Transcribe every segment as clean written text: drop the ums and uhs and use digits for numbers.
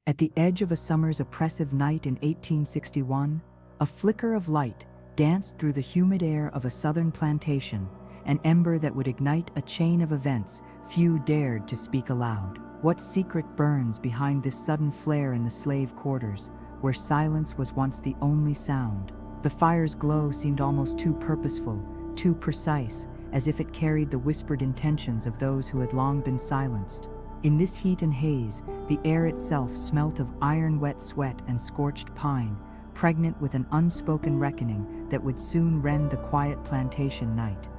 At the edge of a summer's oppressive night in 1861, a flicker of light danced through the humid air of a southern plantation, an ember that would ignite a chain of events few dared to speak aloud. What secret burns behind this sudden flare in the slave quarters, where silence was once the only sound? The fire's glow seemed almost too purposeful, too precise, as if it carried the whispered intentions of those who had long been silenced. In this heat and haze, the air itself smelt of iron-wet sweat and scorched pine, pregnant with an unspoken reckoning that would soon rend the quiet plantation night.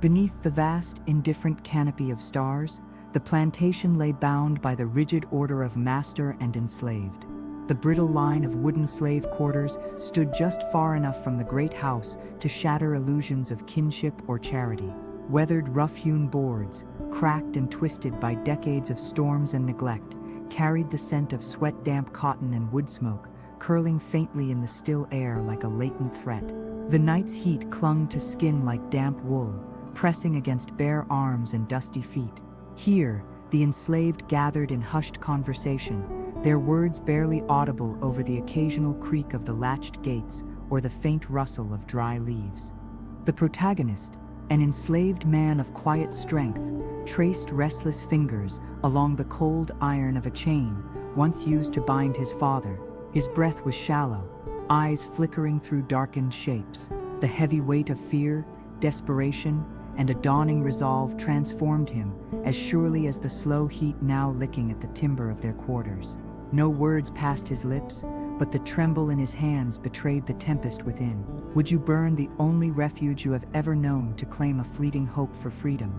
Beneath the vast, indifferent canopy of stars, the plantation lay bound by the rigid order of master and enslaved. The brittle line of wooden slave quarters stood just far enough from the great house to shatter illusions of kinship or charity. Weathered, rough-hewn boards, cracked and twisted by decades of storms and neglect, carried the scent of sweat-damp cotton and wood smoke, curling faintly in the still air like a latent threat. The night's heat clung to skin like damp wool, pressing against bare arms and dusty feet. Here, the enslaved gathered in hushed conversation, their words barely audible over the occasional creak of the latched gates or the faint rustle of dry leaves. The protagonist, an enslaved man of quiet strength, traced restless fingers along the cold iron of a chain once used to bind his father. His breath was shallow, eyes flickering through darkened shapes. The heavy weight of fear, desperation, and a dawning resolve transformed him as surely as the slow heat now licking at the timber of their quarters. No words passed his lips, but the tremble in his hands betrayed the tempest within. Would you burn the only refuge you have ever known to claim a fleeting hope for freedom?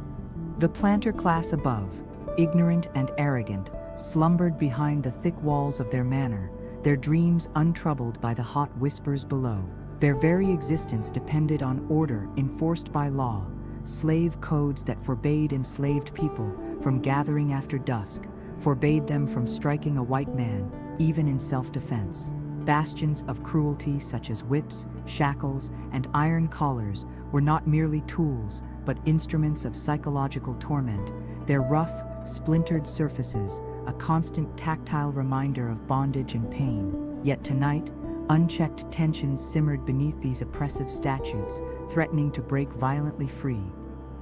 The planter class above, ignorant and arrogant, slumbered behind the thick walls of their manor, their dreams untroubled by the hot whispers below. Their very existence depended on order enforced by law, slave codes that forbade enslaved people from gathering after dusk, forbade them from striking a white man, even in self-defense. Bastions of cruelty such as whips, shackles, and iron collars were not merely tools, but instruments of psychological torment, their rough, splintered surfaces a constant tactile reminder of bondage and pain. Yet tonight, unchecked tensions simmered beneath these oppressive statutes, threatening to break violently free.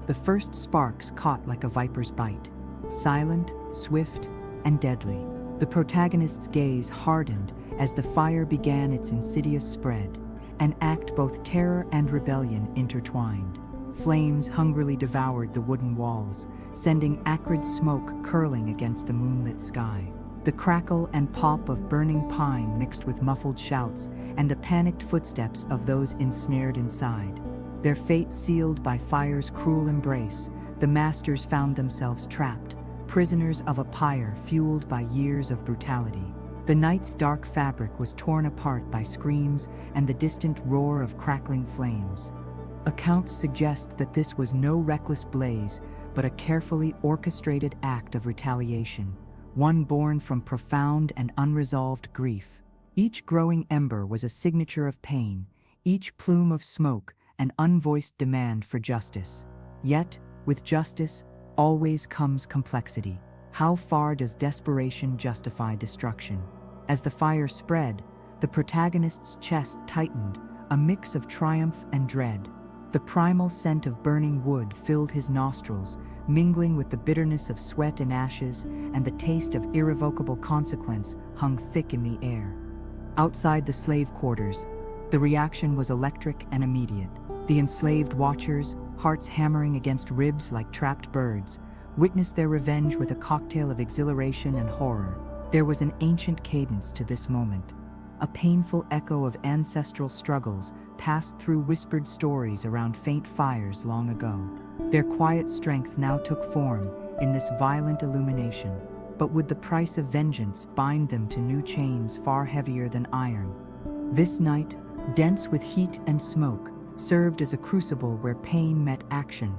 The first sparks caught like a viper's bite, silent, swift, and deadly. The protagonist's gaze hardened as the fire began its insidious spread, an act both terror and rebellion intertwined. Flames hungrily devoured the wooden walls, sending acrid smoke curling against the moonlit sky. The crackle and pop of burning pine mixed with muffled shouts and the panicked footsteps of those ensnared inside. Their fate sealed by fire's cruel embrace, the masters found themselves trapped, prisoners of a pyre fueled by years of brutality. The night's dark fabric was torn apart by screams and the distant roar of crackling flames. Accounts suggest that this was no reckless blaze, but a carefully orchestrated act of retaliation, one born from profound and unresolved grief. Each growing ember was a signature of pain, each plume of smoke an unvoiced demand for justice. Yet, with justice, always comes complexity. How far does desperation justify destruction? As the fire spread, the protagonist's chest tightened, a mix of triumph and dread. The primal scent of burning wood filled his nostrils, mingling with the bitterness of sweat and ashes, and the taste of irrevocable consequence hung thick in the air. Outside the slave quarters, the reaction was electric and immediate. The enslaved watchers, hearts hammering against ribs like trapped birds, witnessed their revenge with a cocktail of exhilaration and horror. There was an ancient cadence to this moment. A painful echo of ancestral struggles passed through whispered stories around faint fires long ago. Their quiet strength now took form in this violent illumination. But would the price of vengeance bind them to new chains far heavier than iron? This night, dense with heat and smoke, served as a crucible where pain met action,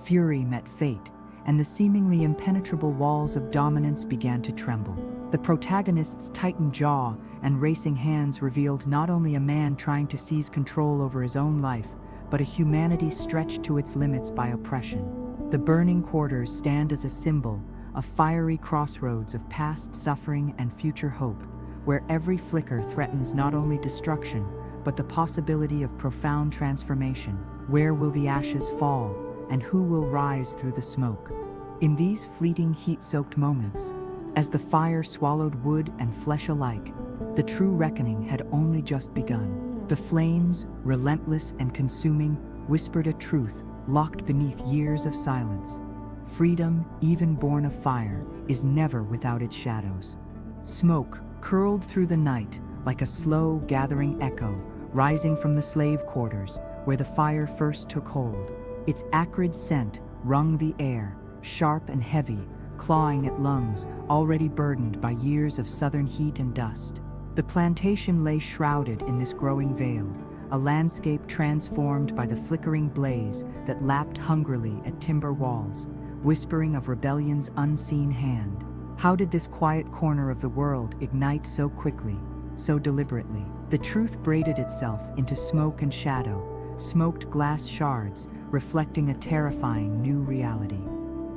fury met fate, and the seemingly impenetrable walls of dominance began to tremble. The protagonist's tightened jaw and racing hands revealed not only a man trying to seize control over his own life, but a humanity stretched to its limits by oppression. The burning quarters stand as a symbol, a fiery crossroads of past suffering and future hope, where every flicker threatens not only destruction, but the possibility of profound transformation. Where will the ashes fall, and who will rise through the smoke? In these fleeting heat-soaked moments, as the fire swallowed wood and flesh alike, the true reckoning had only just begun. The flames, relentless and consuming, whispered a truth locked beneath years of silence. Freedom, even born of fire, is never without its shadows. Smoke curled through the night like a slow gathering echo, rising from the slave quarters where the fire first took hold. Its acrid scent wrung the air, sharp and heavy, clawing at lungs already burdened by years of southern heat and dust. The plantation lay shrouded in this growing veil, a landscape transformed by the flickering blaze that lapped hungrily at timber walls, whispering of rebellion's unseen hand. How did this quiet corner of the world ignite so quickly, so deliberately? The truth braided itself into smoke and shadow, smoked glass shards, reflecting a terrifying new reality.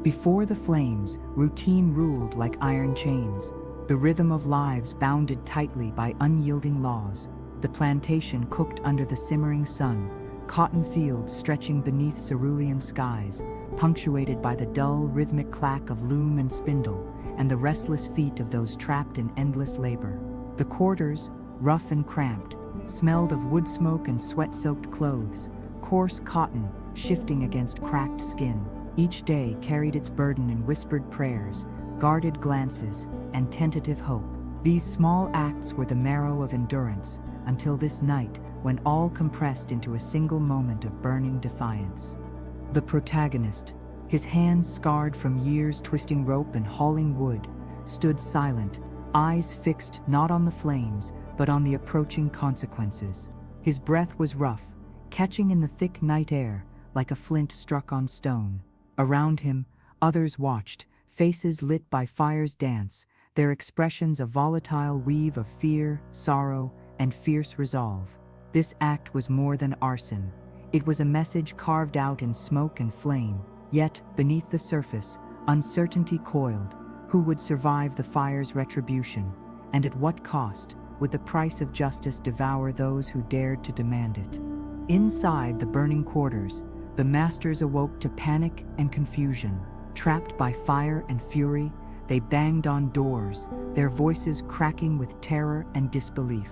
Before the flames, routine ruled like iron chains. The rhythm of lives bounded tightly by unyielding laws. The plantation cooked under the simmering sun, cotton fields stretching beneath cerulean skies, punctuated by the dull, rhythmic clack of loom and spindle, and the restless feet of those trapped in endless labor. The quarters, rough and cramped, smelled of wood smoke and sweat-soaked clothes, coarse cotton shifting against cracked skin. Each day carried its burden in whispered prayers, guarded glances, and tentative hope. These small acts were the marrow of endurance, until this night, when all compressed into a single moment of burning defiance. The protagonist, his hands scarred from years twisting rope and hauling wood, stood silent, eyes fixed not on the flames, but on the approaching consequences. His breath was rough, catching in the thick night air like a flint struck on stone. Around him, others watched, faces lit by fire's dance, their expressions a volatile weave of fear, sorrow, and fierce resolve. This act was more than arson. It was a message carved out in smoke and flame. Yet, beneath the surface, uncertainty coiled. Who would survive the fire's retribution? And at what cost would the price of justice devour those who dared to demand it? Inside the burning quarters, the masters awoke to panic and confusion. Trapped by fire and fury, they banged on doors, their voices cracking with terror and disbelief.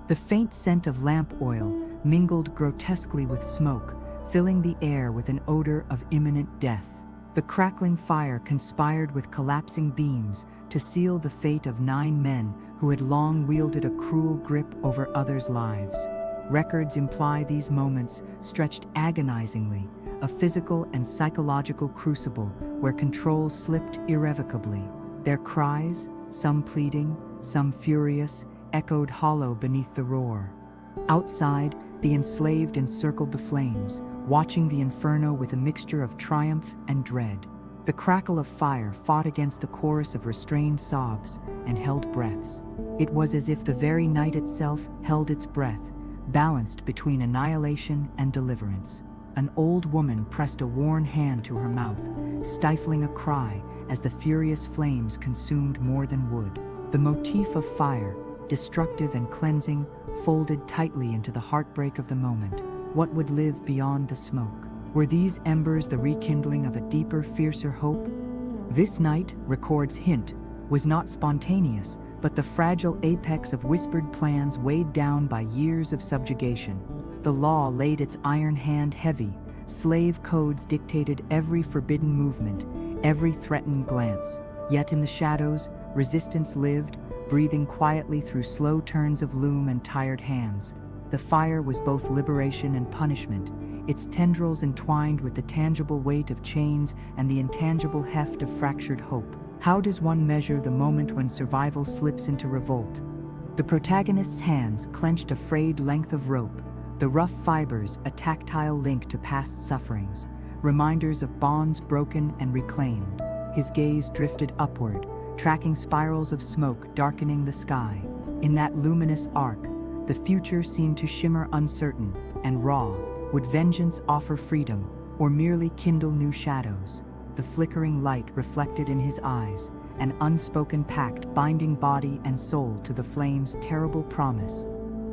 The faint scent of lamp oil mingled grotesquely with smoke, filling the air with an odor of imminent death. The crackling fire conspired with collapsing beams to seal the fate of 9 men who had long wielded a cruel grip over others' lives. Records imply these moments stretched agonizingly, a physical and psychological crucible where control slipped irrevocably. Their cries, some pleading, some furious, echoed hollow beneath the roar. Outside, the enslaved encircled the flames, watching the inferno with a mixture of triumph and dread. The crackle of fire fought against the chorus of restrained sobs and held breaths. It was as if the very night itself held its breath, balanced between annihilation and deliverance. An old woman pressed a worn hand to her mouth, stifling a cry as the furious flames consumed more than wood. The motif of fire, destructive and cleansing, folded tightly into the heartbreak of the moment. What would live beyond the smoke? Were these embers the rekindling of a deeper, fiercer hope? This night, records hint, was not spontaneous, but the fragile apex of whispered plans weighed down by years of subjugation. The law laid its iron hand heavy. Slave codes dictated every forbidden movement, every threatened glance. Yet in the shadows, resistance lived, breathing quietly through slow turns of loom and tired hands. The fire was both liberation and punishment, its tendrils entwined with the tangible weight of chains and the intangible heft of fractured hope. How does one measure the moment when survival slips into revolt? The protagonist's hands clenched a frayed length of rope, the rough fibers a tactile link to past sufferings, reminders of bonds broken and reclaimed. His gaze drifted upward, tracking spirals of smoke darkening the sky. In that luminous arc, the future seemed to shimmer uncertain and raw. Would vengeance offer freedom, or merely kindle new shadows? The flickering light reflected in his eyes, an unspoken pact binding body and soul to the flame's terrible promise.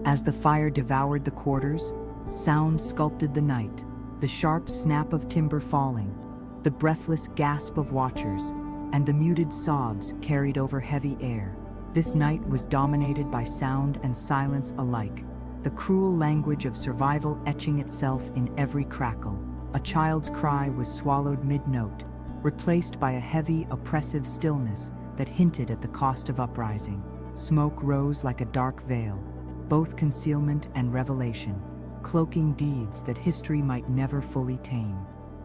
As the fire devoured the quarters, sound sculpted the night, the sharp snap of timber falling, the breathless gasp of watchers, and the muted sobs carried over heavy air. This night was dominated by sound and silence alike, the cruel language of survival etching itself in every crackle. A child's cry was swallowed mid-note, replaced by a heavy, oppressive stillness that hinted at the cost of uprising. Smoke rose like a dark veil, both concealment and revelation, cloaking deeds that history might never fully tame.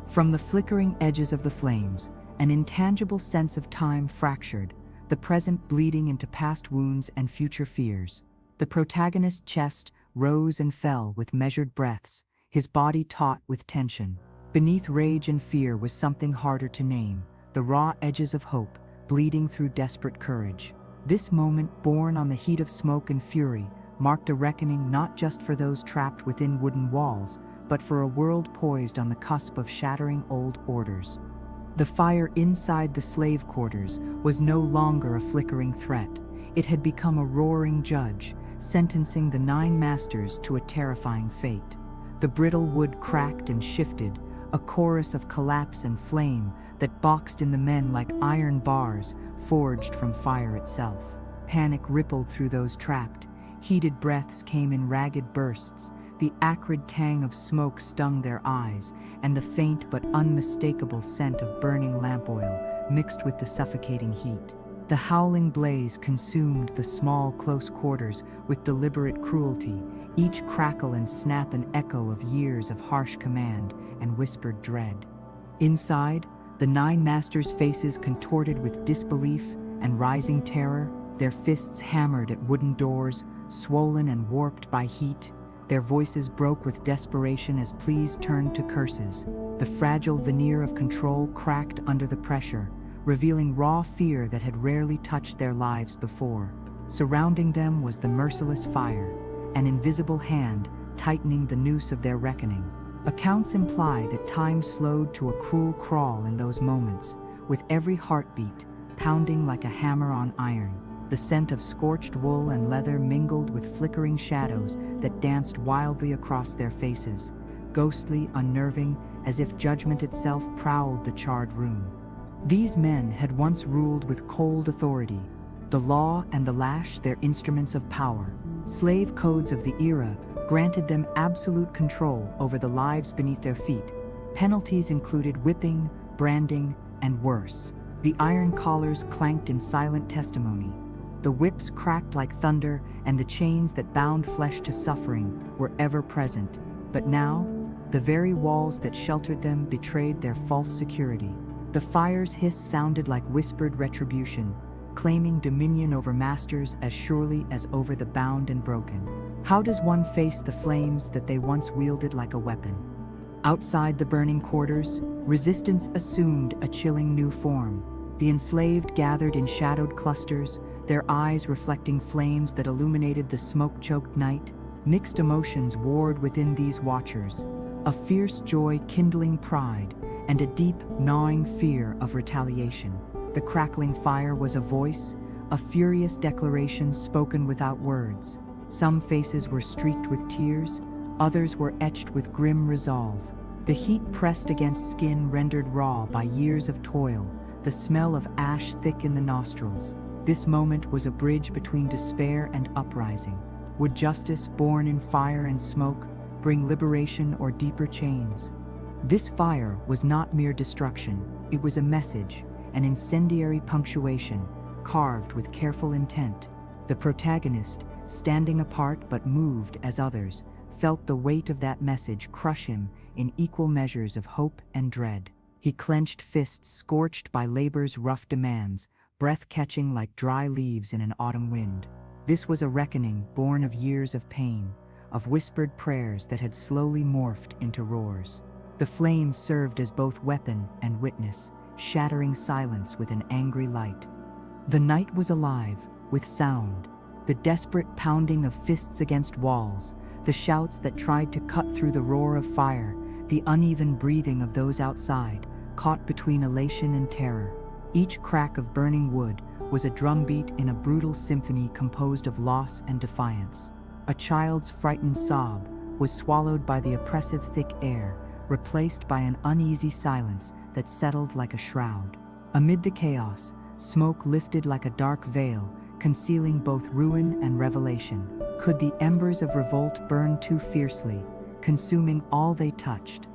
From the flickering edges of the flames, an intangible sense of time fractured, the present bleeding into past wounds and future fears. The protagonist's chest rose and fell with measured breaths, his body taut with tension. Beneath rage and fear was something harder to name, the raw edges of hope, bleeding through desperate courage. This moment, born on the heat of smoke and fury, marked a reckoning not just for those trapped within wooden walls, but for a world poised on the cusp of shattering old orders. The fire inside the slave quarters was no longer a flickering threat. It had become a roaring judge, sentencing the 9 masters to a terrifying fate. The brittle wood cracked and shifted, a chorus of collapse and flame that boxed in the men like iron bars forged from fire itself. Panic rippled through those trapped. Heated breaths came in ragged bursts. The acrid tang of smoke stung their eyes, and the faint but unmistakable scent of burning lamp oil mixed with the suffocating heat. The howling blaze consumed the small, close quarters with deliberate cruelty, each crackle and snap an echo of years of harsh command and whispered dread. Inside, the 9 masters' faces contorted with disbelief and rising terror, their fists hammered at wooden doors, swollen and warped by heat. Their voices broke with desperation as pleas turned to curses. The fragile veneer of control cracked under the pressure, revealing raw fear that had rarely touched their lives before. Surrounding them was the merciless fire, an invisible hand tightening the noose of their reckoning. Accounts imply that time slowed to a cruel crawl in those moments, with every heartbeat pounding like a hammer on iron. The scent of scorched wool and leather mingled with flickering shadows that danced wildly across their faces, ghostly, unnerving, as if judgment itself prowled the charred room. These men had once ruled with cold authority, the law and the lash their instruments of power. Slave codes of the era granted them absolute control over the lives beneath their feet. Penalties included whipping, branding, and worse. The iron collars clanked in silent testimony. The whips cracked like thunder, and the chains that bound flesh to suffering were ever present. But now, the very walls that sheltered them betrayed their false security. The fire's hiss sounded like whispered retribution, claiming dominion over masters as surely as over the bound and broken. How does one face the flames that they once wielded like a weapon? Outside the burning quarters, resistance assumed a chilling new form. The enslaved gathered in shadowed clusters, their eyes reflecting flames that illuminated the smoke-choked night. Mixed emotions warred within these watchers, a fierce joy kindling pride, and a deep, gnawing fear of retaliation. The crackling fire was a voice, a furious declaration spoken without words. Some faces were streaked with tears, others were etched with grim resolve. The heat pressed against skin rendered raw by years of toil, the smell of ash thick in the nostrils. This moment was a bridge between despair and uprising. Would justice, born in fire and smoke, bring liberation or deeper chains? This fire was not mere destruction, it was a message, an incendiary punctuation, carved with careful intent. The protagonist, standing apart but moved as others, felt the weight of that message crush him in equal measures of hope and dread. He clenched fists scorched by labor's rough demands, breath catching like dry leaves in an autumn wind. This was a reckoning born of years of pain, of whispered prayers that had slowly morphed into roars. The flames served as both weapon and witness, shattering silence with an angry light. The night was alive, with sound, the desperate pounding of fists against walls, the shouts that tried to cut through the roar of fire, the uneven breathing of those outside, caught between elation and terror. Each crack of burning wood was a drumbeat in a brutal symphony composed of loss and defiance. A child's frightened sob was swallowed by the oppressive thick air, replaced by an uneasy silence that settled like a shroud. Amid the chaos, smoke lifted like a dark veil, concealing both ruin and revelation. Could the embers of revolt burn too fiercely, consuming all they touched?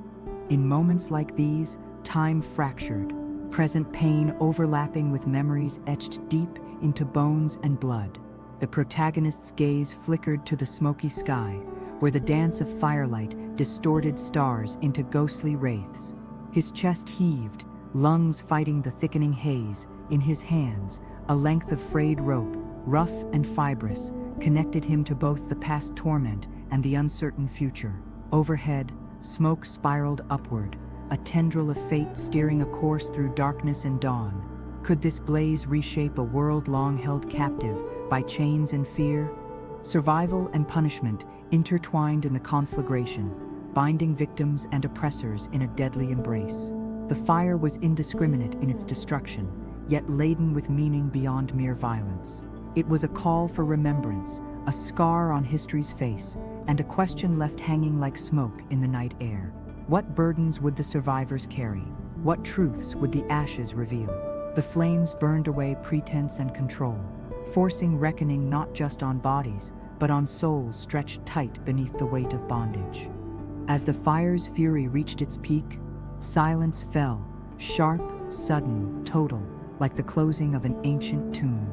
In moments like these, time fractured, present pain overlapping with memories etched deep into bones and blood. The protagonist's gaze flickered to the smoky sky, where the dance of firelight distorted stars into ghostly wraiths. His chest heaved, lungs fighting the thickening haze. In his hands, a length of frayed rope, rough and fibrous, connected him to both the past torment and the uncertain future. Overhead, smoke spiraled upward, a tendril of fate steering a course through darkness and dawn. Could this blaze reshape a world long held captive by chains and fear? Survival and punishment intertwined in the conflagration, binding victims and oppressors in a deadly embrace. The fire was indiscriminate in its destruction, yet laden with meaning beyond mere violence. It was a call for remembrance, a scar on history's face, and a question left hanging like smoke in the night air. What burdens would the survivors carry? What truths would the ashes reveal? The flames burned away pretense and control, forcing reckoning not just on bodies, but on souls stretched tight beneath the weight of bondage. As the fire's fury reached its peak, silence fell, sharp, sudden, total, like the closing of an ancient tomb.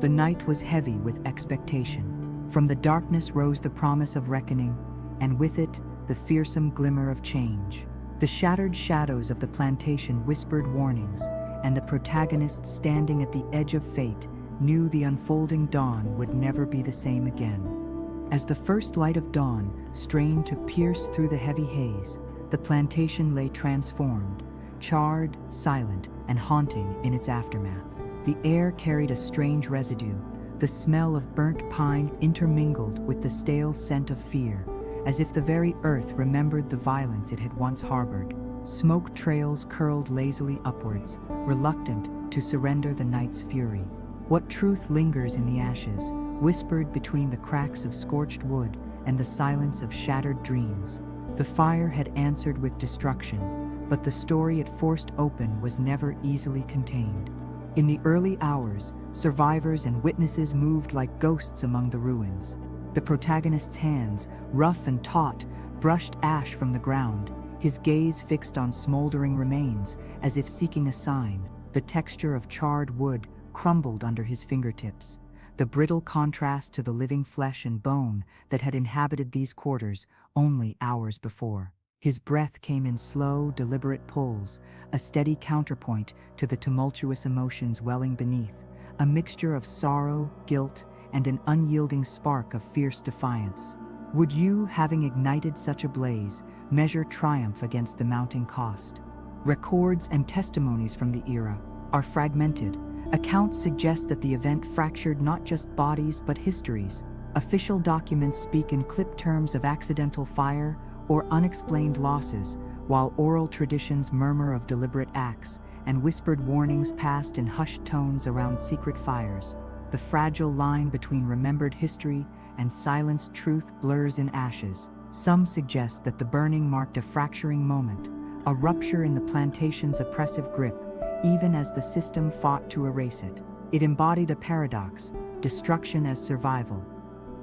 The night was heavy with expectation. From the darkness rose the promise of reckoning, and with it, the fearsome glimmer of change. The shattered shadows of the plantation whispered warnings, and the protagonist standing at the edge of fate knew the unfolding dawn would never be the same again. As the first light of dawn strained to pierce through the heavy haze, the plantation lay transformed, charred, silent, and haunting in its aftermath. The air carried a strange residue, the smell of burnt pine intermingled with the stale scent of fear, as if the very earth remembered the violence it had once harbored. Smoke trails curled lazily upwards, reluctant to surrender the night's fury. What truth lingers in the ashes, whispered between the cracks of scorched wood and the silence of shattered dreams? The fire had answered with destruction, but the story it forced open was never easily contained. In the early hours, survivors and witnesses moved like ghosts among the ruins. The protagonist's hands, rough and taut, brushed ash from the ground, his gaze fixed on smoldering remains, as if seeking a sign. The texture of charred wood crumbled under his fingertips, the brittle contrast to the living flesh and bone that had inhabited these quarters only hours before. His breath came in slow, deliberate pulls, a steady counterpoint to the tumultuous emotions welling beneath, a mixture of sorrow, guilt, and an unyielding spark of fierce defiance. Would you, having ignited such a blaze, measure triumph against the mounting cost? Records and testimonies from the era are fragmented. Accounts suggest that the event fractured not just bodies but histories. Official documents speak in clipped terms of accidental fire or unexplained losses, while oral traditions murmur of deliberate acts, and whispered warnings passed in hushed tones around secret fires. The fragile line between remembered history and silenced truth blurs in ashes. Some suggest that the burning marked a fracturing moment, a rupture in the plantation's oppressive grip, even as the system fought to erase it. It embodied a paradox, destruction as survival.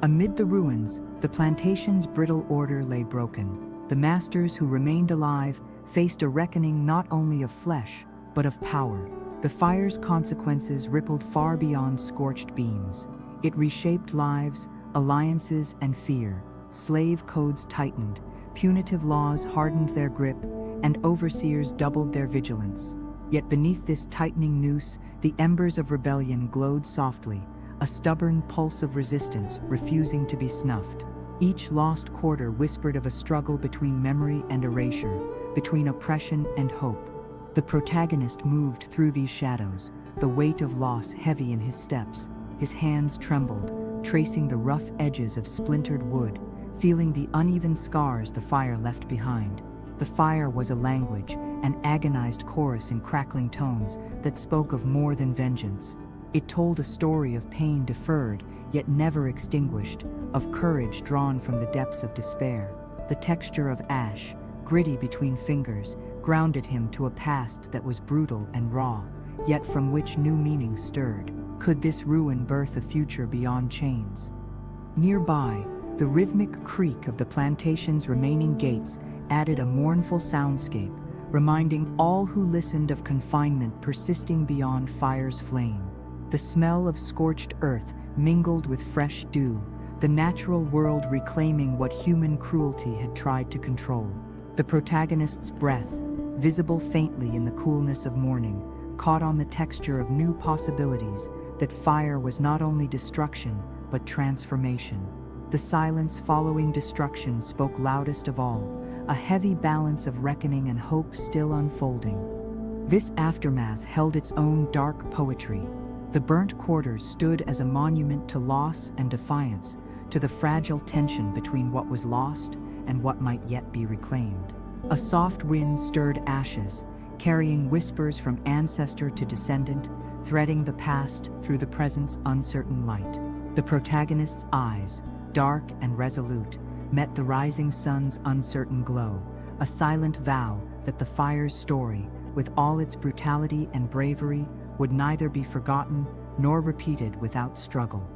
Amid the ruins, the plantation's brittle order lay broken. The masters who remained alive faced a reckoning not only of flesh, but of power. The fire's consequences rippled far beyond scorched beams. It reshaped lives, alliances, and fear. Slave codes tightened, punitive laws hardened their grip, and overseers doubled their vigilance. Yet beneath this tightening noose, the embers of rebellion glowed softly, a stubborn pulse of resistance refusing to be snuffed. Each lost quarter whispered of a struggle between memory and erasure, between oppression and hope. The protagonist moved through these shadows, the weight of loss heavy in his steps. His hands trembled, tracing the rough edges of splintered wood, feeling the uneven scars the fire left behind. The fire was a language, an agonized chorus in crackling tones that spoke of more than vengeance. It told a story of pain deferred, yet never extinguished, of courage drawn from the depths of despair. The texture of ash, gritty between fingers, grounded him to a past that was brutal and raw, yet from which new meaning stirred. Could this ruin birth a future beyond chains? Nearby, the rhythmic creak of the plantation's remaining gates added a mournful soundscape, reminding all who listened of confinement persisting beyond fire's flame. The smell of scorched earth mingled with fresh dew, the natural world reclaiming what human cruelty had tried to control. The protagonist's breath, visible faintly in the coolness of morning, caught on the texture of new possibilities, that fire was not only destruction, but transformation. The silence following destruction spoke loudest of all, a heavy balance of reckoning and hope still unfolding. This aftermath held its own dark poetry. The burnt quarters stood as a monument to loss and defiance, to the fragile tension between what was lost and what might yet be reclaimed. A soft wind stirred ashes, carrying whispers from ancestor to descendant, threading the past through the present's uncertain light. The protagonist's eyes, dark and resolute, met the rising sun's uncertain glow, a silent vow that the fire's story, with all its brutality and bravery, would neither be forgotten nor repeated without struggle.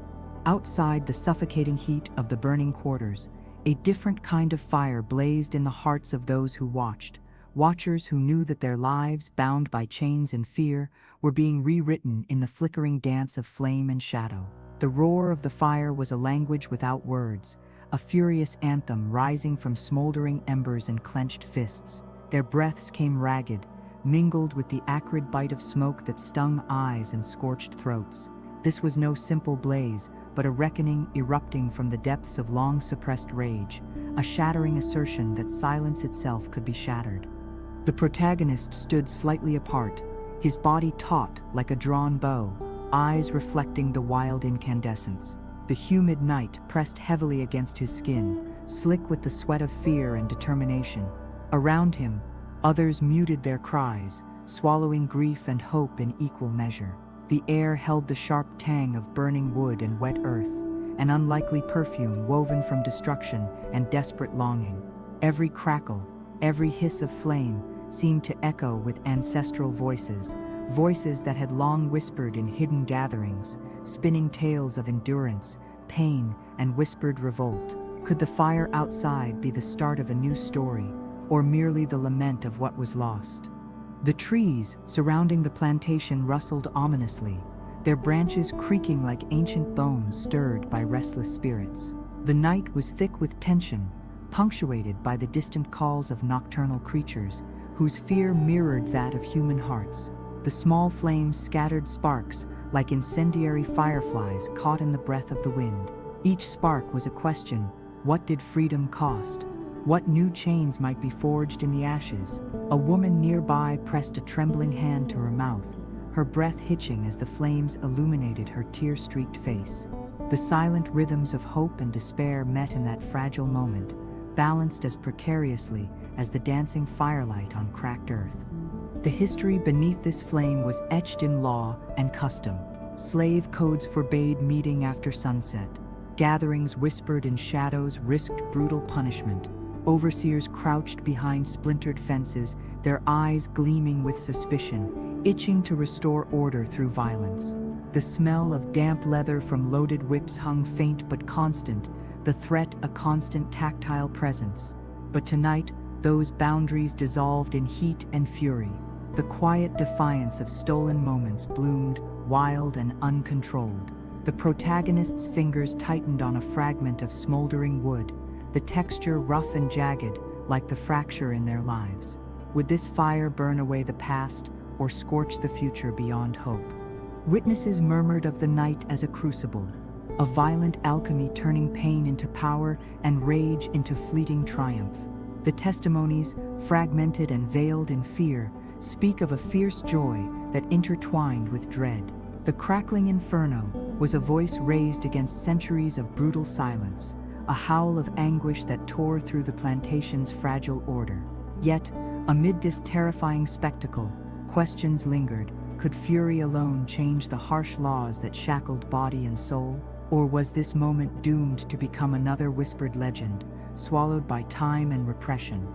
Outside the suffocating heat of the burning quarters, a different kind of fire blazed in the hearts of those who watched, watchers who knew that their lives, bound by chains and fear, were being rewritten in the flickering dance of flame and shadow. The roar of the fire was a language without words, a furious anthem rising from smoldering embers and clenched fists. Their breaths came ragged, mingled with the acrid bite of smoke that stung eyes and scorched throats. This was no simple blaze, but a reckoning erupting from the depths of long-suppressed rage, a shattering assertion that silence itself could be shattered. The protagonist stood slightly apart, his body taut like a drawn bow, eyes reflecting the wild incandescence. The humid night pressed heavily against his skin, slick with the sweat of fear and determination. Around him, others muted their cries, swallowing grief and hope in equal measure. The air held the sharp tang of burning wood and wet earth, an unlikely perfume woven from destruction and desperate longing. Every crackle, every hiss of flame seemed to echo with ancestral voices, voices that had long whispered in hidden gatherings, spinning tales of endurance, pain, and whispered revolt. Could the fire outside be the start of a new story, or merely the lament of what was lost? The trees surrounding the plantation rustled ominously, their branches creaking like ancient bones stirred by restless spirits. The night was thick with tension, punctuated by the distant calls of nocturnal creatures, whose fear mirrored that of human hearts. The small flames scattered sparks, like incendiary fireflies caught in the breath of the wind. Each spark was a question: what did freedom cost? What new chains might be forged in the ashes? A woman nearby pressed a trembling hand to her mouth, her breath hitching as the flames illuminated her tear-streaked face. The silent rhythms of hope and despair met in that fragile moment, balanced as precariously as the dancing firelight on cracked earth. The history beneath this flame was etched in law and custom. Slave codes forbade meeting after sunset. Gatherings whispered in shadows risked brutal punishment. Overseers crouched behind splintered fences, their eyes gleaming with suspicion, itching to restore order through violence. The smell of damp leather from loaded whips hung faint but constant, the threat a constant tactile presence. But tonight, those boundaries dissolved in heat and fury. The quiet defiance of stolen moments bloomed, wild and uncontrolled. The protagonist's fingers tightened on a fragment of smoldering wood, the texture rough and jagged, like the fracture in their lives. Would this fire burn away the past or scorch the future beyond hope? Witnesses murmured of the night as a crucible, a violent alchemy turning pain into power and rage into fleeting triumph. The testimonies, fragmented and veiled in fear, speak of a fierce joy that intertwined with dread. The crackling inferno was a voice raised against centuries of brutal silence, a howl of anguish that tore through the plantation's fragile order. Yet, Amid this terrifying spectacle, questions lingered. Could fury alone change the harsh laws that shackled body and soul? Or was this moment doomed to become another whispered legend, swallowed by time and repression?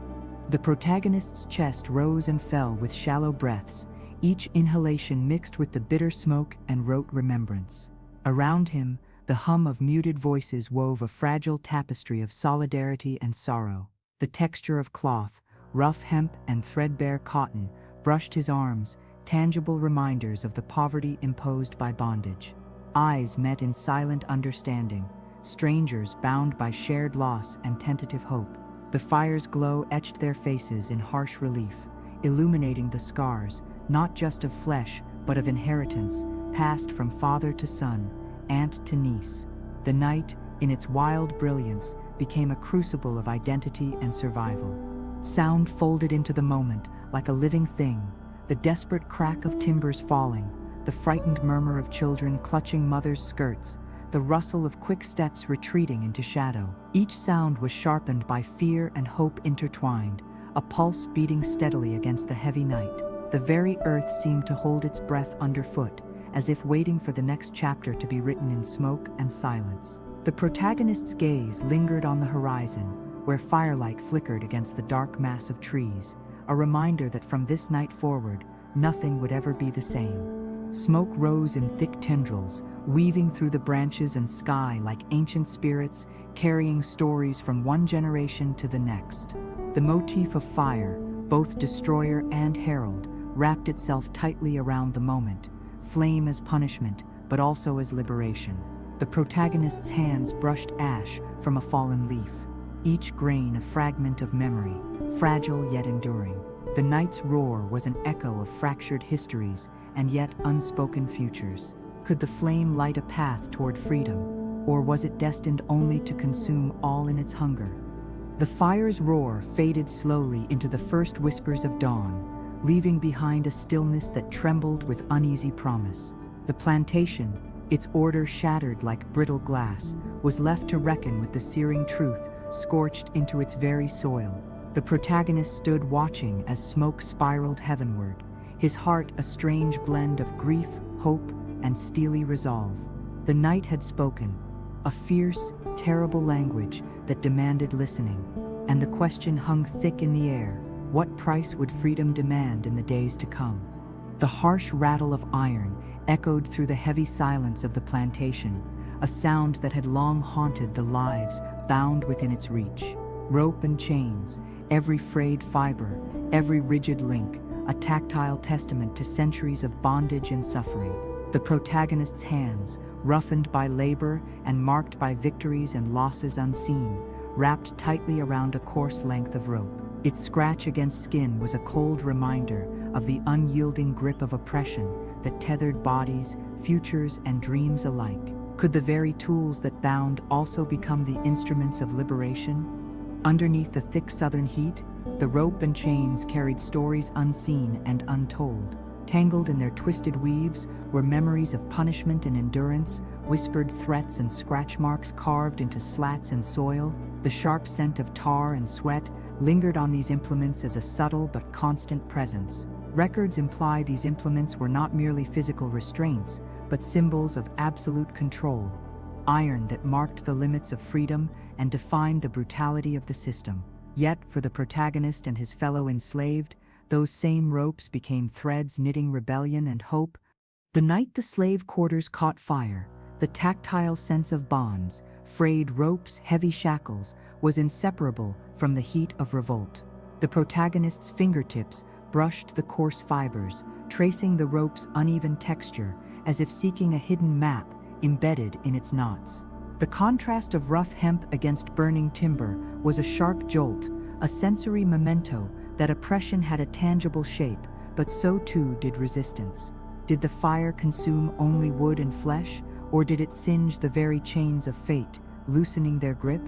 The protagonist's chest rose and fell with shallow breaths, each inhalation mixed with the bitter smoke and rote remembrance. Around him, the hum of muted voices wove a fragile tapestry of solidarity and sorrow. The texture of cloth, rough hemp and threadbare cotton, brushed his arms, tangible reminders of the poverty imposed by bondage. Eyes met in silent understanding, strangers bound by shared loss and tentative hope. The fire's glow etched their faces in harsh relief, illuminating the scars, not just of flesh, but of inheritance, passed from father to son, aunt to niece. The night, in its wild brilliance, became a crucible of identity and survival. Sound folded into the moment, like a living thing, the desperate crack of timbers falling, the frightened murmur of children clutching mothers' skirts, the rustle of quick steps retreating into shadow. Each sound was sharpened by fear and hope intertwined, a pulse beating steadily against the heavy night. The very earth seemed to hold its breath underfoot, as if waiting for the next chapter to be written in smoke and silence. The protagonist's gaze lingered on the horizon, where firelight flickered against the dark mass of trees, a reminder that from this night forward, nothing would ever be the same. Smoke rose in thick tendrils, weaving through the branches and sky like ancient spirits, carrying stories from one generation to the next. The motif of fire, both destroyer and herald, wrapped itself tightly around the moment, flame as punishment, but also as liberation. The protagonist's hands brushed ash from a fallen leaf, each grain a fragment of memory, fragile yet enduring. The night's roar was an echo of fractured histories and yet unspoken futures. Could the flame light a path toward freedom, or was it destined only to consume all in its hunger? The fire's roar faded slowly into the first whispers of dawn, leaving behind a stillness that trembled with uneasy promise. The plantation, its order shattered like brittle glass, was left to reckon with the searing truth scorched into its very soil. The protagonist stood watching as smoke spiraled heavenward, his heart a strange blend of grief, hope, and steely resolve. The night had spoken, a fierce, terrible language that demanded listening, and the question hung thick in the air: what price would freedom demand in the days to come? The harsh rattle of iron echoed through the heavy silence of the plantation, a sound that had long haunted the lives bound within its reach. Rope and chains, every frayed fiber, every rigid link, a tactile testament to centuries of bondage and suffering. The protagonist's hands, roughened by labor and marked by victories and losses unseen, wrapped tightly around a coarse length of rope. Its scratch against skin was a cold reminder of the unyielding grip of oppression that tethered bodies, futures, and dreams alike. Could the very tools that bound also become the instruments of liberation? Underneath the thick southern heat, the rope and chains carried stories unseen and untold. Tangled in their twisted weaves were memories of punishment and endurance, whispered threats and scratch marks carved into slats and soil. The sharp scent of tar and sweat lingered on these implements as a subtle but constant presence. Records imply these implements were not merely physical restraints, but symbols of absolute control, iron that marked the limits of freedom and defined the brutality of the system. Yet, for the protagonist and his fellow enslaved, those same ropes became threads knitting rebellion and hope. The night the slave quarters caught fire, the tactile sense of bonds, frayed ropes, heavy shackles, was inseparable from the heat of revolt. The protagonist's fingertips brushed the coarse fibers, tracing the rope's uneven texture, as if seeking a hidden map embedded in its knots. The contrast of rough hemp against burning timber was a sharp jolt, a sensory memento that oppression had a tangible shape, but so too did resistance. Did the fire consume only wood and flesh, or did it singe the very chains of fate, loosening their grip?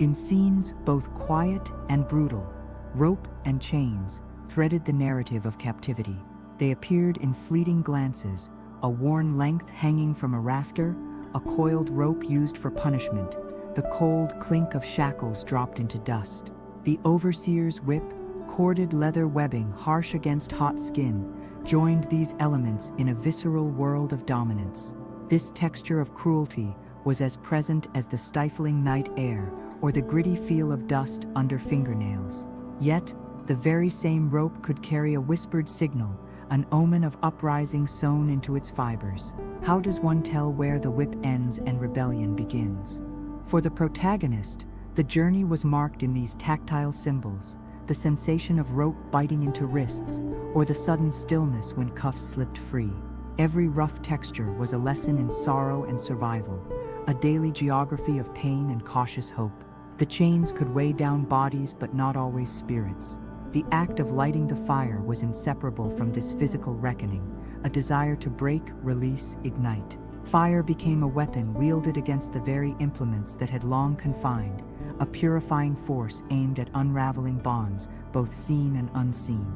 In scenes both quiet and brutal, rope and chains threaded the narrative of captivity. They appeared in fleeting glances, a worn length hanging from a rafter, a coiled rope used for punishment, the cold clink of shackles dropped into dust. The overseer's whip, Corded leather webbing, harsh against hot skin, joined these elements in a visceral world of dominance. This texture of cruelty was as present as the stifling night air or the gritty feel of dust under fingernails. Yet, the very same rope could carry a whispered signal, an omen of uprising sewn into its fibers. How does one tell where the whip ends and rebellion begins? For the protagonist, the journey was marked in these tactile symbols, the sensation of rope biting into wrists, or the sudden stillness when cuffs slipped free. Every rough texture was a lesson in sorrow and survival, a daily geography of pain and cautious hope. The chains could weigh down bodies but not always spirits. The act of lighting the fire was inseparable from this physical reckoning, a desire to break, release, ignite. Fire became a weapon wielded against the very implements that had long confined, a purifying force aimed at unraveling bonds, both seen and unseen.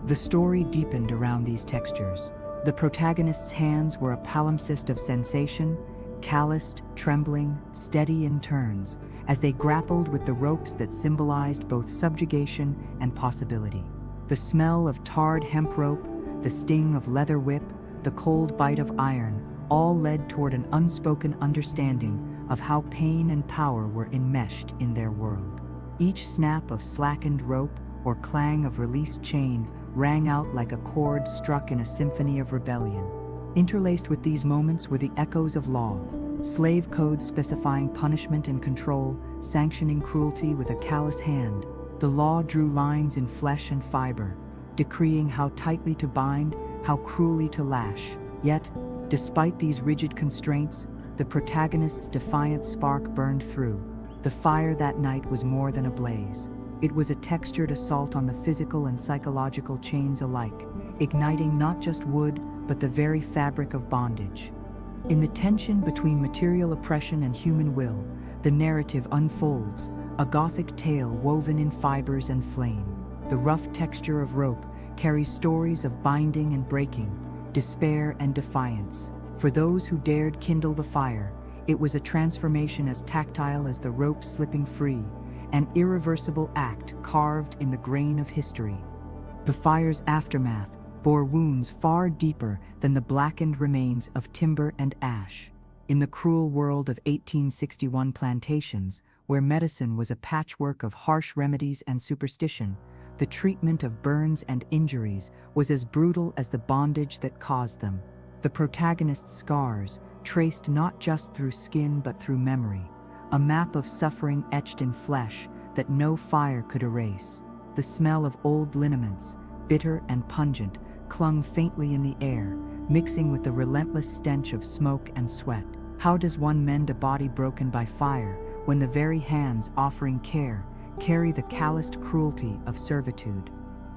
The story deepened around these textures. The protagonist's hands were a palimpsest of sensation, calloused, trembling, steady in turns, as they grappled with the ropes that symbolized both subjugation and possibility. The smell of tarred hemp rope, the sting of leather whip, the cold bite of iron, all led toward an unspoken understanding of how pain and power were enmeshed in their world. Each snap of slackened rope or clang of released chain rang out like a chord struck in a symphony of rebellion. Interlaced with these moments were the echoes of law, slave codes specifying punishment and control, sanctioning cruelty with a callous hand. The law drew lines in flesh and fiber, decreeing how tightly to bind, how cruelly to lash. Yet, despite these rigid constraints, the protagonist's defiant spark burned through. The fire that night was more than a blaze. It was a textured assault on the physical and psychological chains alike, igniting not just wood, but the very fabric of bondage. In the tension between material oppression and human will, the narrative unfolds, a Gothic tale woven in fibers and flame. The rough texture of rope carries stories of binding and breaking, despair and defiance. For those who dared kindle the fire, it was a transformation as tactile as the rope slipping free, an irreversible act carved in the grain of history. The fire's aftermath bore wounds far deeper than the blackened remains of timber and ash. In the cruel world of 1861 plantations, where medicine was a patchwork of harsh remedies and superstition, the treatment of burns and injuries was as brutal as the bondage that caused them. The protagonist's scars, traced not just through skin but through memory, a map of suffering etched in flesh that no fire could erase. The smell of old liniments, bitter and pungent, clung faintly in the air, mixing with the relentless stench of smoke and sweat. How does one mend a body broken by fire when the very hands offering care carry the calloused cruelty of servitude?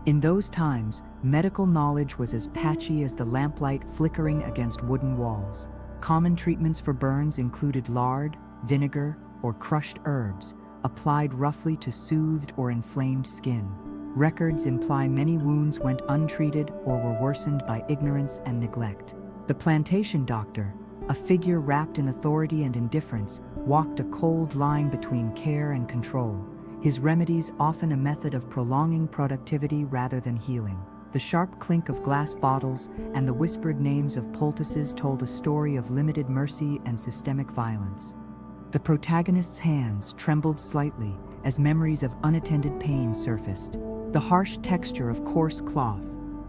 In those times, medical knowledge was as patchy as the lamplight flickering against wooden walls. Common treatments for burns included lard, vinegar, or crushed herbs, applied roughly to soothed or inflamed skin. Records imply many wounds went untreated or were worsened by ignorance and neglect. The plantation doctor, a figure wrapped in authority and indifference, walked a cold line between care and control, his remedies often a method of prolonging productivity rather than healing. The sharp clink of glass bottles and the whispered names of poultices told a story of limited mercy and systemic violence. The protagonist's hands trembled slightly as memories of unattended pain surfaced. The harsh texture of coarse cloth,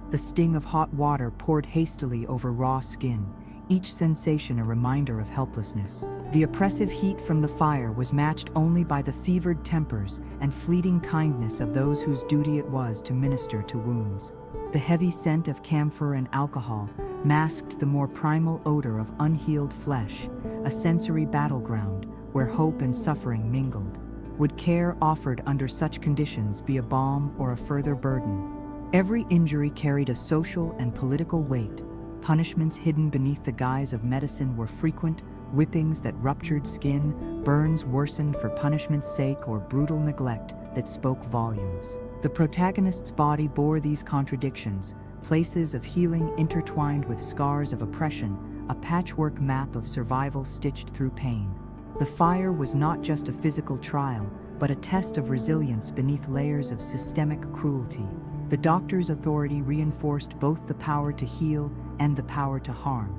the sting of hot water poured hastily over raw skin, each sensation a reminder of helplessness. The oppressive heat from the fire was matched only by the fevered tempers and fleeting kindness of those whose duty it was to minister to wounds. The heavy scent of camphor and alcohol masked the more primal odor of unhealed flesh, a sensory battleground where hope and suffering mingled. Would care offered under such conditions be a balm or a further burden? Every injury carried a social and political weight. Punishments hidden beneath the guise of medicine were frequent, whippings that ruptured skin, burns worsened for punishment's sake, or brutal neglect that spoke volumes. The protagonist's body bore these contradictions, places of healing intertwined with scars of oppression, a patchwork map of survival stitched through pain. The fire was not just a physical trial, but a test of resilience beneath layers of systemic cruelty. The doctor's authority reinforced both the power to heal and the power to harm.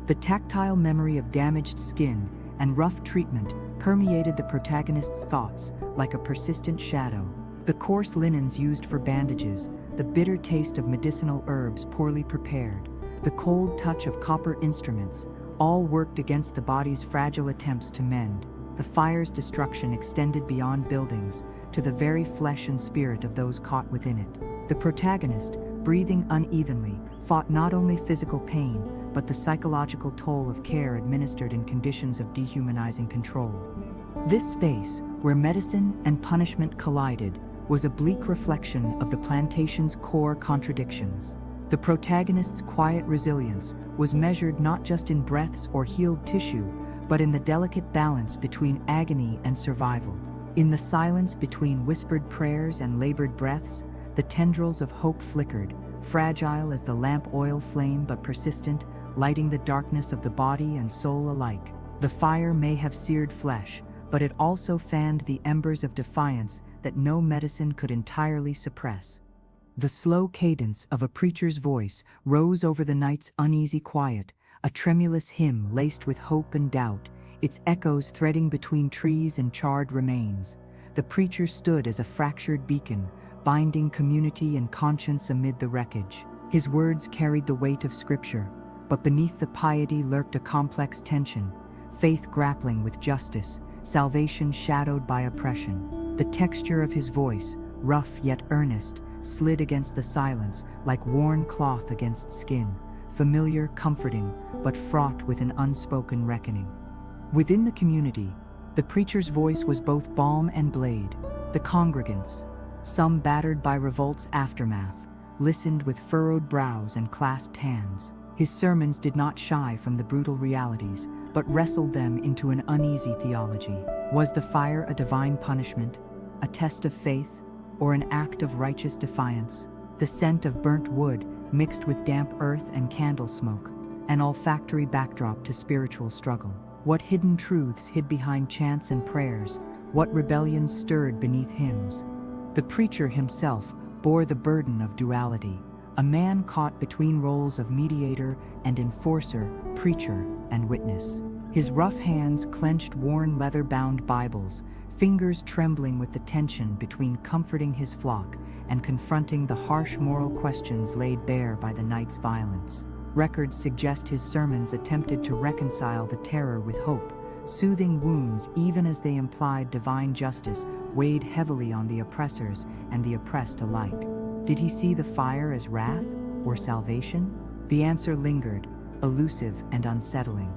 The tactile memory of damaged skin and rough treatment permeated the protagonist's thoughts like a persistent shadow. The coarse linens used for bandages, the bitter taste of medicinal herbs poorly prepared, the cold touch of copper instruments, all worked against the body's fragile attempts to mend. The fire's destruction extended beyond buildings to the very flesh and spirit of those caught within it. The protagonist, breathing unevenly, fought not only physical pain, but the psychological toll of care administered in conditions of dehumanizing control. This space, where medicine and punishment collided, was a bleak reflection of the plantation's core contradictions. The protagonist's quiet resilience was measured not just in breaths or healed tissue, but in the delicate balance between agony and survival. In the silence between whispered prayers and labored breaths, the tendrils of hope flickered, fragile as the lamp oil flame but persistent, lighting the darkness of the body and soul alike. The fire may have seared flesh, but it also fanned the embers of defiance that no medicine could entirely suppress. The slow cadence of a preacher's voice rose over the night's uneasy quiet, a tremulous hymn laced with hope and doubt, its echoes threading between trees and charred remains. The preacher stood as a fractured beacon, binding community and conscience amid the wreckage. His words carried the weight of Scripture, but beneath the piety lurked a complex tension, faith grappling with justice, salvation shadowed by oppression. The texture of his voice, rough yet earnest, slid against the silence like worn cloth against skin, familiar, comforting, but fraught with an unspoken reckoning. Within the community, the preacher's voice was both balm and blade. The congregants, some battered by revolt's aftermath, listened with furrowed brows and clasped hands. His sermons did not shy from the brutal realities, but wrestled them into an uneasy theology. Was the fire a divine punishment, a test of faith, or an act of righteous defiance? The scent of burnt wood mixed with damp earth and candle smoke, an olfactory backdrop to spiritual struggle. What hidden truths hid behind chants and prayers? What rebellions stirred beneath hymns? The preacher himself bore the burden of duality, a man caught between roles of mediator and enforcer, preacher and witness. His rough hands clenched worn leather-bound Bibles, fingers trembling with the tension between comforting his flock and confronting the harsh moral questions laid bare by the night's violence. Records suggest his sermons attempted to reconcile the terror with hope, soothing wounds even as they implied divine justice weighed heavily on the oppressors and the oppressed alike. Did he see the fire as wrath or salvation? The answer lingered, elusive and unsettling.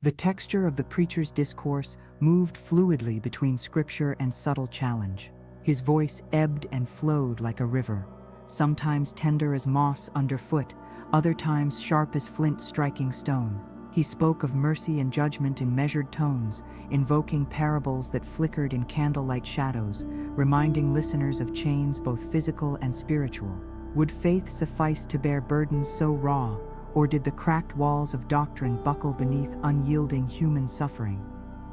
The texture of the preacher's discourse moved fluidly between scripture and subtle challenge. His voice ebbed and flowed like a river, sometimes tender as moss underfoot, other times sharp as flint striking stone. He spoke of mercy and judgment in measured tones, invoking parables that flickered in candlelight shadows, reminding listeners of chains both physical and spiritual. Would faith suffice to bear burdens so raw, or did the cracked walls of doctrine buckle beneath unyielding human suffering?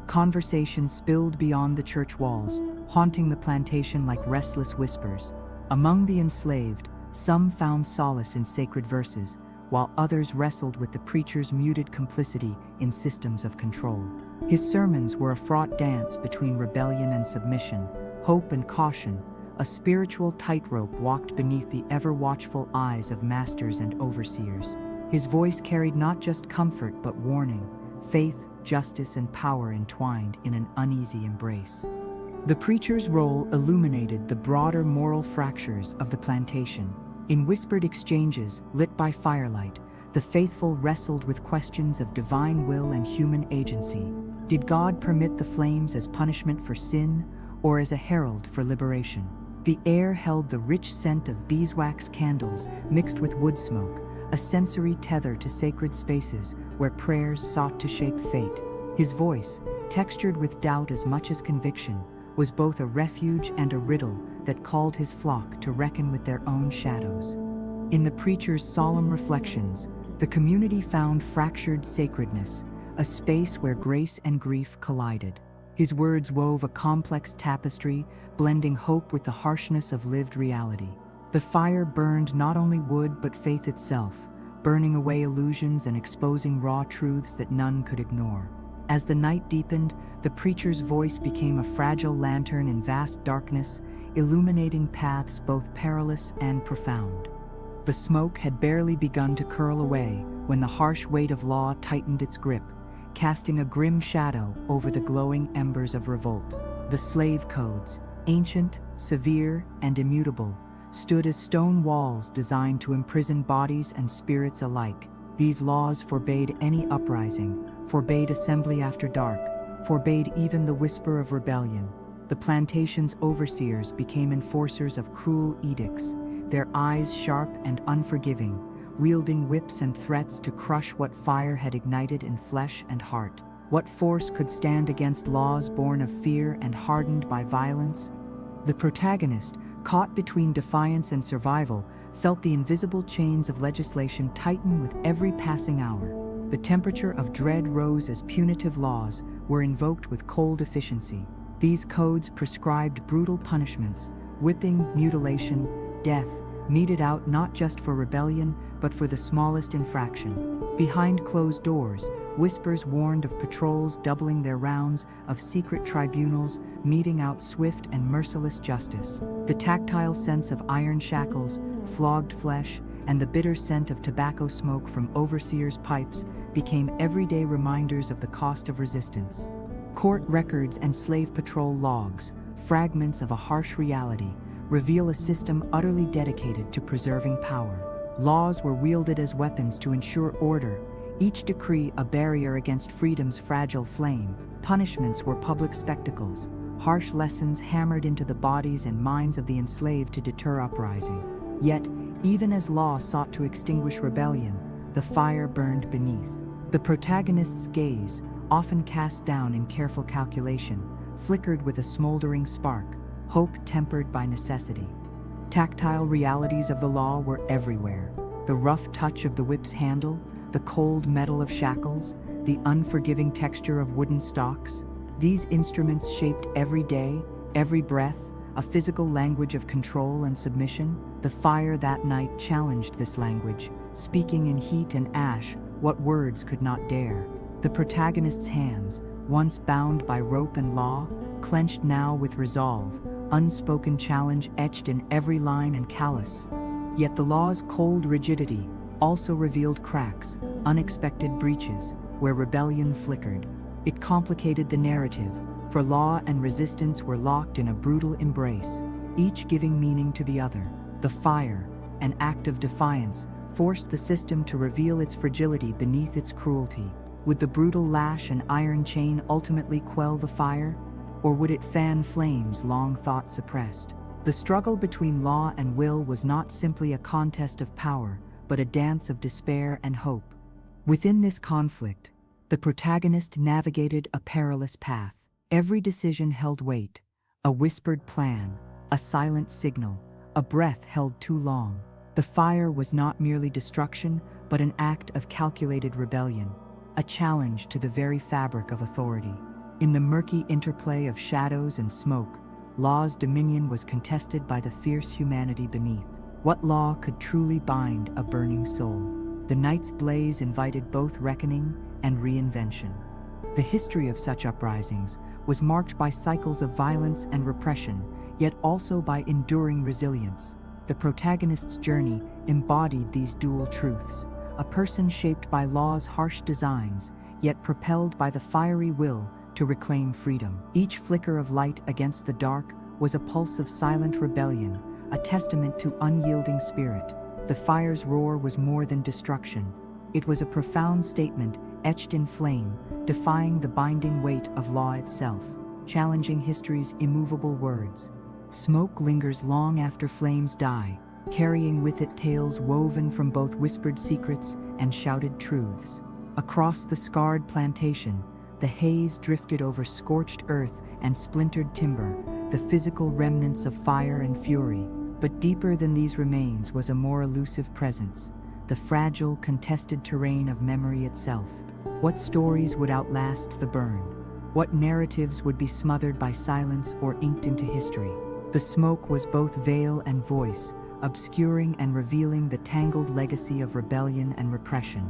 Conversation spilled beyond the church walls, haunting the plantation like restless whispers. Among the enslaved, some found solace in sacred verses, while others wrestled with the preacher's muted complicity in systems of control. His sermons were a fraught dance between rebellion and submission, hope and caution, a spiritual tightrope walked beneath the ever-watchful eyes of masters and overseers. His voice carried not just comfort but warning, faith, justice, and power entwined in an uneasy embrace. The preacher's role illuminated the broader moral fractures of the plantation. In whispered exchanges lit by firelight, the faithful wrestled with questions of divine will and human agency. Did God permit the flames as punishment for sin, or as a herald for liberation? The air held the rich scent of beeswax candles mixed with wood smoke, a sensory tether to sacred spaces where prayers sought to shape fate. His voice, textured with doubt as much as conviction, was both a refuge and a riddle that called his flock to reckon with their own shadows. In the preacher's solemn reflections, the community found fractured sacredness, a space where grace and grief collided. His words wove a complex tapestry, blending hope with the harshness of lived reality. The fire burned not only wood but faith itself, burning away illusions and exposing raw truths that none could ignore. As the night deepened, the preacher's voice became a fragile lantern in vast darkness, illuminating paths both perilous and profound. The smoke had barely begun to curl away when the harsh weight of law tightened its grip, casting a grim shadow over the glowing embers of revolt. The slave codes, ancient, severe, and immutable, stood as stone walls designed to imprison bodies and spirits alike. These laws forbade any uprising, forbade assembly after dark, forbade even the whisper of rebellion. The plantation's overseers became enforcers of cruel edicts, their eyes sharp and unforgiving, wielding whips and threats to crush what fire had ignited in flesh and heart. What force could stand against laws born of fear and hardened by violence? The protagonist, caught between defiance and survival, felt the invisible chains of legislation tighten with every passing hour. The temperature of dread rose as punitive laws were invoked with cold efficiency. These codes prescribed brutal punishments, whipping, mutilation, death, meted out not just for rebellion, but for the smallest infraction. Behind closed doors, whispers warned of patrols doubling their rounds, of secret tribunals meting out swift and merciless justice. The tactile sense of iron shackles, flogged flesh, and the bitter scent of tobacco smoke from overseers' pipes became everyday reminders of the cost of resistance. Court records and slave patrol logs, fragments of a harsh reality, reveal a system utterly dedicated to preserving power. Laws were wielded as weapons to ensure order, each decree a barrier against freedom's fragile flame. Punishments were public spectacles, harsh lessons hammered into the bodies and minds of the enslaved to deter uprising. Yet, even as law sought to extinguish rebellion, the fire burned beneath. The protagonist's gaze, often cast down in careful calculation, flickered with a smoldering spark, hope tempered by necessity. Tactile realities of the law were everywhere. The rough touch of the whip's handle, the cold metal of shackles, the unforgiving texture of wooden stocks. These instruments shaped every day, every breath, a physical language of control and submission. The fire that night challenged this language, speaking in heat and ash what words could not dare. The protagonist's hands, once bound by rope and law, clenched now with resolve, unspoken challenge etched in every line and callus. Yet the law's cold rigidity also revealed cracks, unexpected breaches, where rebellion flickered. It complicated the narrative, for law and resistance were locked in a brutal embrace, each giving meaning to the other. The fire, an act of defiance, forced the system to reveal its fragility beneath its cruelty. Would the brutal lash and iron chain ultimately quell the fire? Or would it fan flames long thought suppressed? The struggle between law and will was not simply a contest of power, but a dance of despair and hope. Within this conflict, the protagonist navigated a perilous path. Every decision held weight, a whispered plan, a silent signal, a breath held too long. The fire was not merely destruction, but an act of calculated rebellion, a challenge to the very fabric of authority. In the murky interplay of shadows and smoke, law's dominion was contested by the fierce humanity beneath. What law could truly bind a burning soul? The night's blaze invited both reckoning and reinvention. The history of such uprisings was marked by cycles of violence and repression, yet also by enduring resilience. The protagonist's journey embodied these dual truths, a person shaped by law's harsh designs, yet propelled by the fiery will to reclaim freedom. Each flicker of light against the dark was a pulse of silent rebellion, a testament to unyielding spirit. The fire's roar was more than destruction. It was a profound statement etched in flame, defying the binding weight of law itself, challenging history's immovable words. Smoke lingers long after flames die, carrying with it tales woven from both whispered secrets and shouted truths. Across the scarred plantation, the haze drifted over scorched earth and splintered timber, the physical remnants of fire and fury. But deeper than these remains was a more elusive presence, the fragile, contested terrain of memory itself. What stories would outlast the burn? What narratives would be smothered by silence or inked into history? The smoke was both veil and voice, obscuring and revealing the tangled legacy of rebellion and repression.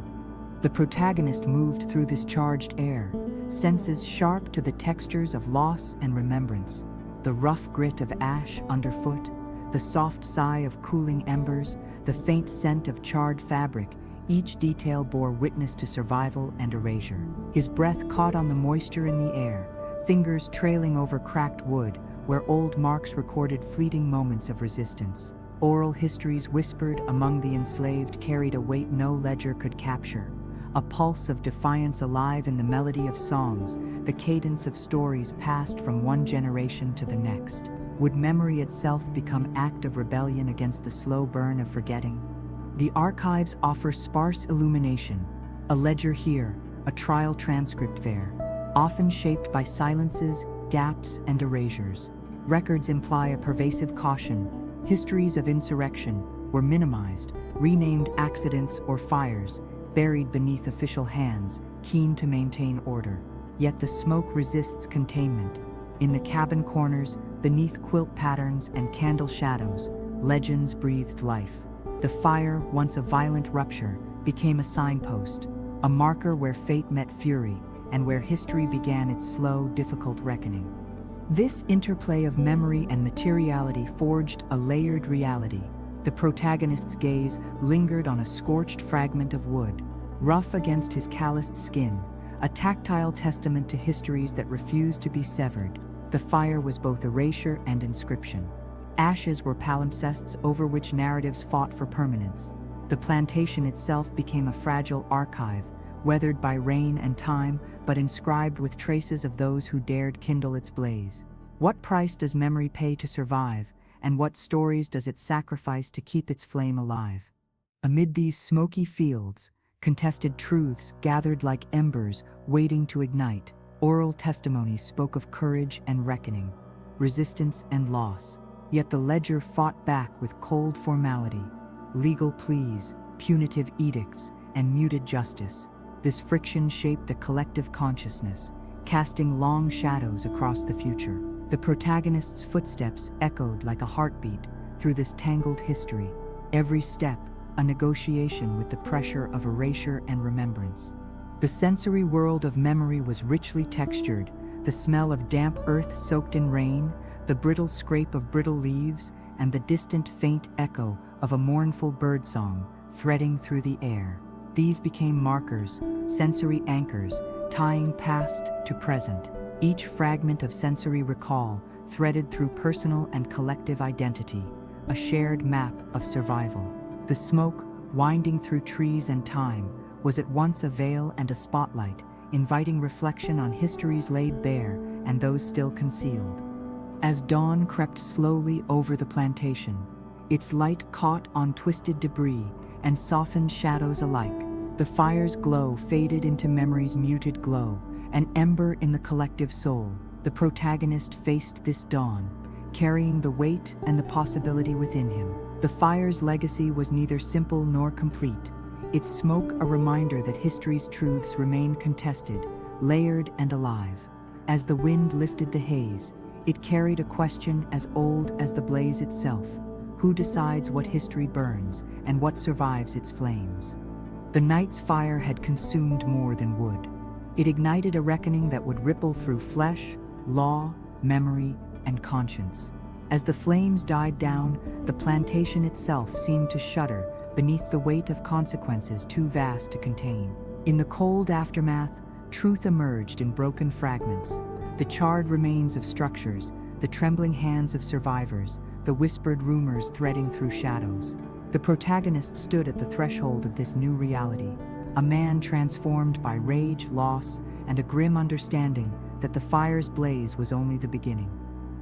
The protagonist moved through this charged air, senses sharp to the textures of loss and remembrance, the rough grit of ash underfoot, the soft sigh of cooling embers, the faint scent of charred fabric. Each detail bore witness to survival and erasure. His breath caught on the moisture in the air, fingers trailing over cracked wood, where old marks recorded fleeting moments of resistance. Oral histories whispered among the enslaved carried a weight no ledger could capture, a pulse of defiance alive in the melody of songs, the cadence of stories passed from one generation to the next. Would memory itself become act of rebellion against the slow burn of forgetting? The archives offer sparse illumination, a ledger here, a trial transcript there, often shaped by silences, gaps, and erasures. Records imply a pervasive caution. Histories of insurrection were minimized, renamed accidents or fires, buried beneath official hands, keen to maintain order. Yet the smoke resists containment. In the cabin corners, beneath quilt patterns and candle shadows, legends breathed life. The fire, once a violent rupture, became a signpost, a marker where fate met fury and where history began its slow, difficult reckoning. This interplay of memory and materiality forged a layered reality. The protagonist's gaze lingered on a scorched fragment of wood, rough against his calloused skin, a tactile testament to histories that refused to be severed. The fire was both erasure and inscription. Ashes were palimpsests over which narratives fought for permanence. The plantation itself became a fragile archive, weathered by rain and time, but inscribed with traces of those who dared kindle its blaze. What price does memory pay to survive, and what stories does it sacrifice to keep its flame alive? Amid these smoky fields, contested truths gathered like embers, waiting to ignite. Oral testimonies spoke of courage and reckoning, resistance and loss. Yet the ledger fought back with cold formality, legal pleas, punitive edicts, and muted justice. This friction shaped the collective consciousness, casting long shadows across the future. The protagonist's footsteps echoed like a heartbeat through this tangled history, every step a negotiation with the pressure of erasure and remembrance. The sensory world of memory was richly textured, the smell of damp earth soaked in rain, the brittle scrape of brittle leaves, and the distant faint echo of a mournful birdsong threading through the air. These became markers, sensory anchors, tying past to present. Each fragment of sensory recall threaded through personal and collective identity, a shared map of survival. The smoke, winding through trees and time, was at once a veil and a spotlight, inviting reflection on histories laid bare and those still concealed. As dawn crept slowly over the plantation, its light caught on twisted debris and softened shadows alike. The fire's glow faded into memory's muted glow, an ember in the collective soul. The protagonist faced this dawn, carrying the weight and the possibility within him. The fire's legacy was neither simple nor complete, its smoke a reminder that history's truths remain contested, layered and alive. As the wind lifted the haze, it carried a question as old as the blaze itself. Who decides what history burns and what survives its flames? The night's fire had consumed more than wood. It ignited a reckoning that would ripple through flesh, law, memory, and conscience. As the flames died down, the plantation itself seemed to shudder beneath the weight of consequences too vast to contain. In the cold aftermath, truth emerged in broken fragments. The charred remains of structures, the trembling hands of survivors, the whispered rumors threading through shadows. The protagonist stood at the threshold of this new reality, a man transformed by rage, loss, and a grim understanding that the fire's blaze was only the beginning.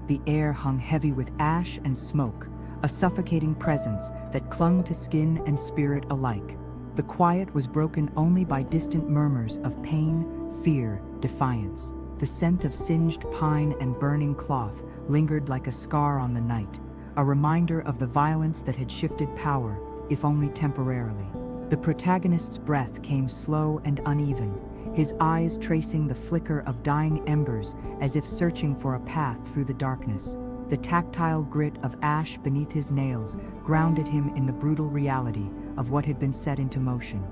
The air hung heavy with ash and smoke, a suffocating presence that clung to skin and spirit alike. The quiet was broken only by distant murmurs of pain, fear, defiance. The scent of singed pine and burning cloth lingered like a scar on the night, a reminder of the violence that had shifted power, if only temporarily. The protagonist's breath came slow and uneven, his eyes tracing the flicker of dying embers as if searching for a path through the darkness. The tactile grit of ash beneath his nails grounded him in the brutal reality of what had been set into motion.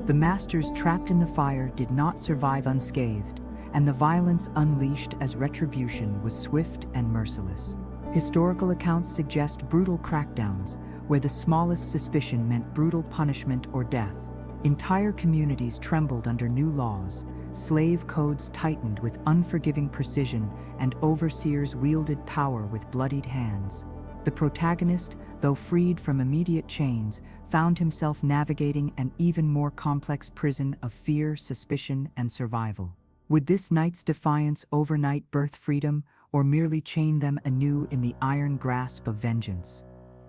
The masters trapped in the fire did not survive unscathed, and the violence unleashed as retribution was swift and merciless. Historical accounts suggest brutal crackdowns, where the smallest suspicion meant brutal punishment or death. Entire communities trembled under new laws, slave codes tightened with unforgiving precision, and overseers wielded power with bloodied hands. The protagonist, though freed from immediate chains, found himself navigating an even more complex prison of fear, suspicion, and survival. Would this night's defiance overnight birth freedom, or merely chain them anew in the iron grasp of vengeance?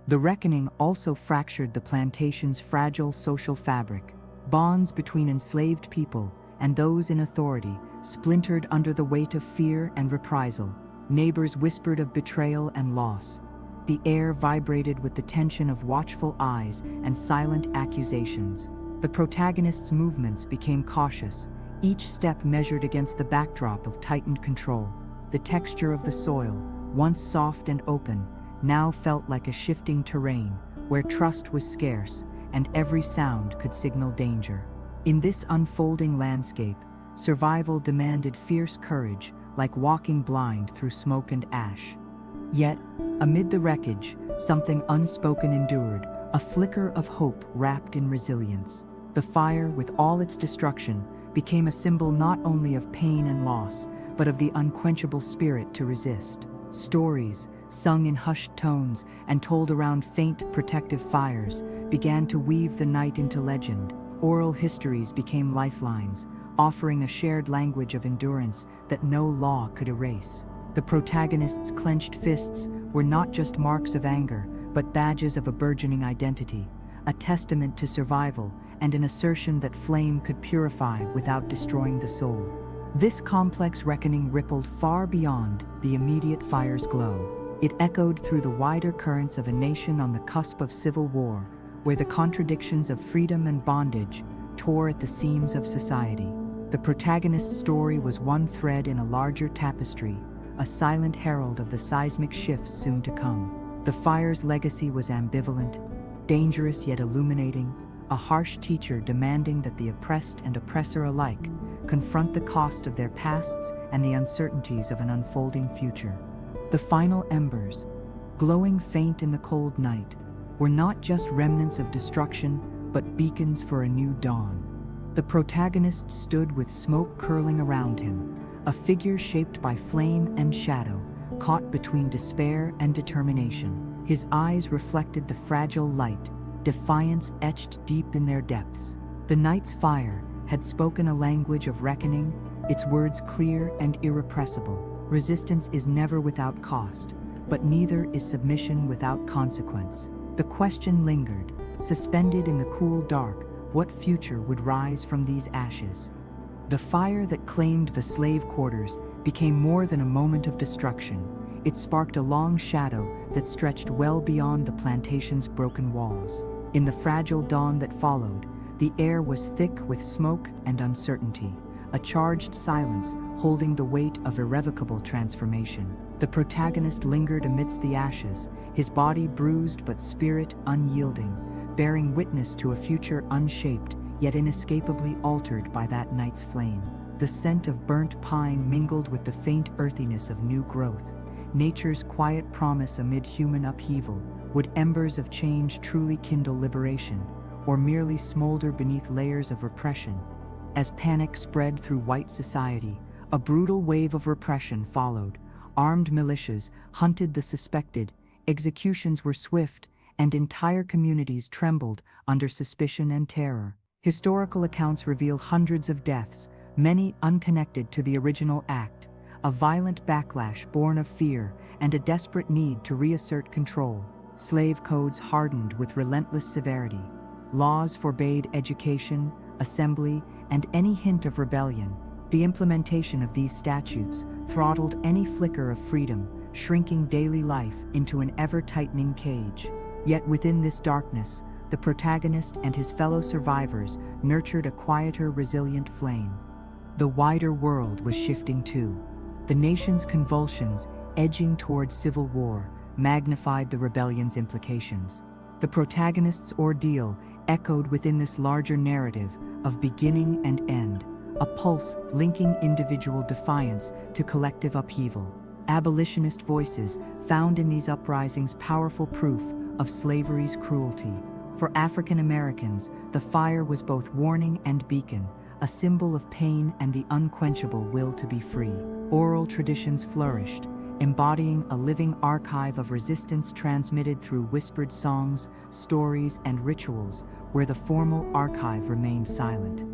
The reckoning also fractured the plantation's fragile social fabric. Bonds between enslaved people and those in authority splintered under the weight of fear and reprisal. Neighbors whispered of betrayal and loss. The air vibrated with the tension of watchful eyes and silent accusations. The protagonist's movements became cautious, each step measured against the backdrop of tightened control. The texture of the soil, once soft and open, now felt like a shifting terrain where trust was scarce and every sound could signal danger. In this unfolding landscape, survival demanded fierce courage, like walking blind through smoke and ash. Yet, amid the wreckage, something unspoken endured, a flicker of hope wrapped in resilience. The fire, with all its destruction, became a symbol not only of pain and loss, but of the unquenchable spirit to resist. Stories, sung in hushed tones and told around faint protective fires, began to weave the night into legend. Oral histories became lifelines, offering a shared language of endurance that no law could erase. The protagonist's clenched fists were not just marks of anger, but badges of a burgeoning identity, a testament to survival and an assertion that flame could purify without destroying the soul. This complex reckoning rippled far beyond the immediate fire's glow. It echoed through the wider currents of a nation on the cusp of civil war, where the contradictions of freedom and bondage tore at the seams of society. The protagonist's story was one thread in a larger tapestry, a silent herald of the seismic shifts soon to come. The fire's legacy was ambivalent, dangerous yet illuminating, a harsh teacher demanding that the oppressed and oppressor alike confront the cost of their pasts and the uncertainties of an unfolding future. The final embers, glowing faint in the cold night, were not just remnants of destruction, but beacons for a new dawn. The protagonist stood with smoke curling around him, a figure shaped by flame and shadow, caught between despair and determination. His eyes reflected the fragile light, defiance etched deep in their depths. The night's fire had spoken a language of reckoning, its words clear and irrepressible. Resistance is never without cost, but neither is submission without consequence. The question lingered, suspended in the cool dark, what future would rise from these ashes? The fire that claimed the slave quarters became more than a moment of destruction. It sparked a long shadow that stretched well beyond the plantation's broken walls. In the fragile dawn that followed, the air was thick with smoke and uncertainty, a charged silence holding the weight of irrevocable transformation. The protagonist lingered amidst the ashes, his body bruised but spirit unyielding, bearing witness to a future unshaped yet inescapably altered by that night's flame. The scent of burnt pine mingled with the faint earthiness of new growth, nature's quiet promise amid human upheaval. Would embers of change truly kindle liberation, or merely smolder beneath layers of repression? As panic spread through white society, a brutal wave of repression followed. Armed militias hunted the suspected, executions were swift, and entire communities trembled under suspicion and terror. Historical accounts reveal hundreds of deaths, many unconnected to the original act, a violent backlash born of fear and a desperate need to reassert control. Slave codes hardened with relentless severity. Laws forbade education, assembly, and any hint of rebellion. The implementation of these statutes throttled any flicker of freedom, shrinking daily life into an ever-tightening cage. Yet within this darkness, the protagonist and his fellow survivors nurtured a quieter, resilient flame. the wider world was shifting too. The nation's convulsions, edging toward civil war, magnified the rebellion's implications. The protagonist's ordeal echoed within this larger narrative of beginning and end, a pulse linking individual defiance to collective upheaval. Abolitionist voices found in these uprisings powerful proof of slavery's cruelty. For African Americans, the fire was both warning and beacon, a symbol of pain and the unquenchable will to be free. Oral traditions flourished, embodying a living archive of resistance transmitted through whispered songs, stories, and rituals, where the formal archive remained silent.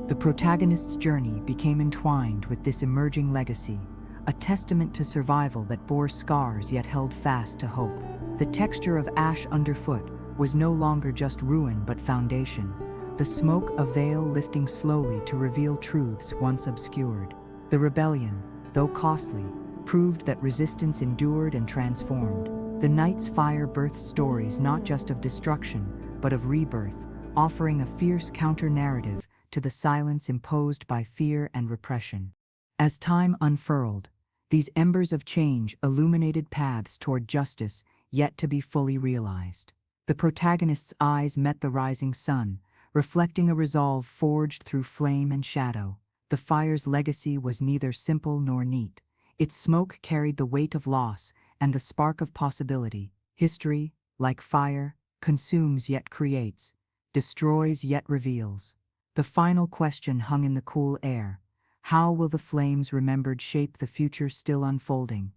The protagonist's journey became entwined with this emerging legacy, a testament to survival that bore scars yet held fast to hope. The texture of ash underfoot was no longer just ruin but foundation, the smoke a veil lifting slowly to reveal truths once obscured. The rebellion, though costly, proved that resistance endured and transformed. The night's fire birthed stories not just of destruction, but of rebirth, offering a fierce counter-narrative to the silence imposed by fear and repression. As time unfurled, these embers of change illuminated paths toward justice yet to be fully realized. The protagonist's eyes met the rising sun, reflecting a resolve forged through flame and shadow. The fire's legacy was neither simple nor neat. Its smoke carried the weight of loss and the spark of possibility. History, like fire, consumes yet creates, destroys yet reveals. The final question hung in the cool air. How will the flames remembered shape the future still unfolding?